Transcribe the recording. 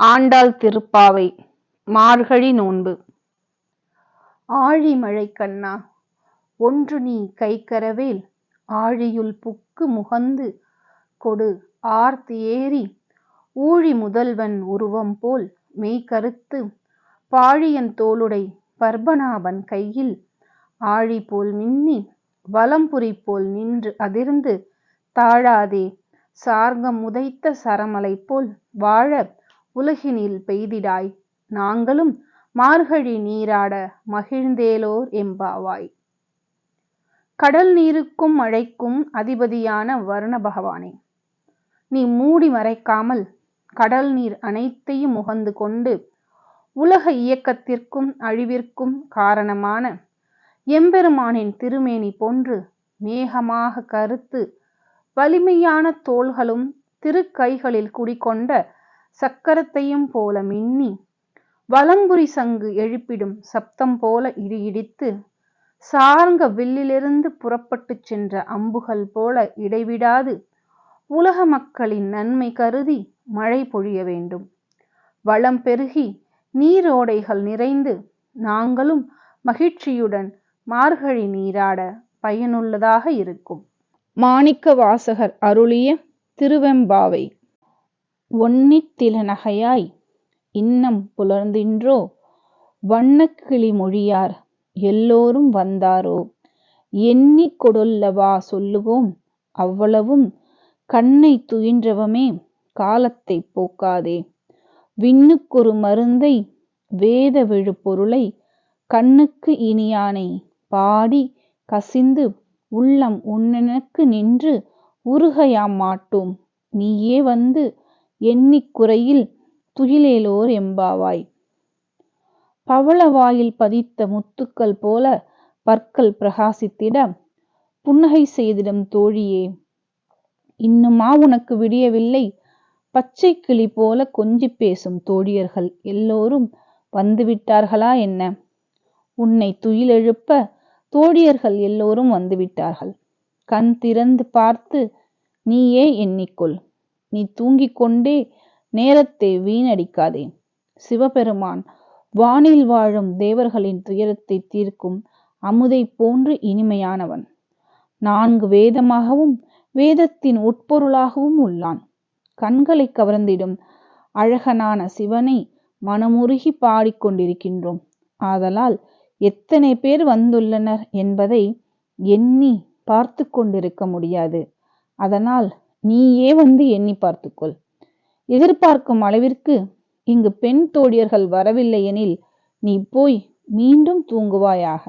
ஆண்டாள் திருப்பாவை மார்கழி நோன்பு. ஆழிமழை கண்ணா, ஒன்று நீ கைக்கரவேல் ஆழியுள் புக்கு முகந்து கொடு ஆர்த்து ஏறி ஊழி முதல்வன் உருவம் போல் மெய்கருத்து பாழியன் தோளுடை பர்பநாபன் கையில் ஆழி போல் மின்னி வலம்புரி போல் நின்று அதிர்ந்து தாழாதே சார்கம் உதைத்த சரமலை போல் வாழ உலகினில் பெய்திடாய் நாங்களும் மார்கழி நீராட மகிழ்ந்தேலோர் எம்பாவாய். கடல் நீருக்கும் மழைக்கும் அதிபதியான வருண பகவானே, நீ மூடி மறைக்காமல் கடல் நீர் அனைத்தையும் முகந்து கொண்டு உலக இயக்கத்திற்கும் அழிவிற்கும் காரணமான எம்பெருமானின் திருமேனி போன்று மேகமாக கருத்து வலிமையான தோள்களும் திருக்கைகளில் குடிகொண்ட சக்கரத்தையும் போல மின்னி வலம்புரி சங்கு எழுப்பிடும் சப்தம் போல இடியிடித்து சார்ங்க வில்லிலிருந்து புறப்பட்டு சென்ற அம்புகள் போல இடைவிடாது உலக மக்களின் நன்மை கருதி மழை பொழிய வேண்டும். வளம் பெருகி நீரோடைகள் நிறைந்து நாங்களும் மகிழ்ச்சியுடன் மார்கழி நீராட பயனுள்ளதாக இருக்கும். மாணிக்க வாசகர் அருளிய திருவெம்பாவை. ஒன்னித்திலநகையாய் இன்னம் புலர்ந்தின்றோ வண்ணக்கிளி மொழியார் எல்லோரும் வந்தாரோ எண்ணி கொடொல்லவா சொல்லுவோம் அவ்வளவும் கண்ணை துயின்றவமே காலத்தை போக்காதே விண்ணுக்கொரு மருந்தை வேத விழு பொருளை கண்ணுக்கு இனியானை பாடி கசிந்து உள்ளம் உன்னெனக்கு நின்று உருகையாம் மாட்டோம் நீயே வந்து எண்ணிக் குறையில் துயிலேலோர் எம்பாவாய். பவளவாயில் பதித்த முத்துக்கள் போல பற்கள் பிரகாசித்திட புன்னகை செய்திடும் தோழியே, இன்னுமா உனக்கு விடியவில்லை? பச்சை கிளி போல கொஞ்சி பேசும் தோழியர்கள் எல்லோரும் வந்துவிட்டார்களா என்ன? உன்னை துயிலெழுப்ப தோழியர்கள் எல்லோரும் வந்துவிட்டார்கள். கண் திறந்து பார்த்து நீயே எண்ணிக்கொள். நீ தூங்கிக் கொண்டே நேரத்தை வீணடிக்காதே. சிவபெருமான் வானில் வாழும் தேவர்களின் துயரத்தை தீர்க்கும் அமுதை போன்று இனிமையானவன். 4 வேதமாகவும் வேதத்தின் உட்பொருளாகவும் உள்ளான். கண்களை கவர்ந்திடும் அழகனான சிவனை மனமுருகி பாடிக்கொண்டிருக்கின்றோம். ஆதலால் எத்தனை பேர் வந்துள்ளனர் என்பதை எண்ணி பார்த்து கொண்டிருக்க முடியாது. அதனால் நீயே வந்து எண்ணி பார்த்துக்கொள். எதிர்பார்க்கும் அளவிற்கு இங்கு பெண் தோழியர்கள் வரவில்லை எனில் நீ போய் மீண்டும் தூங்குவாயாக.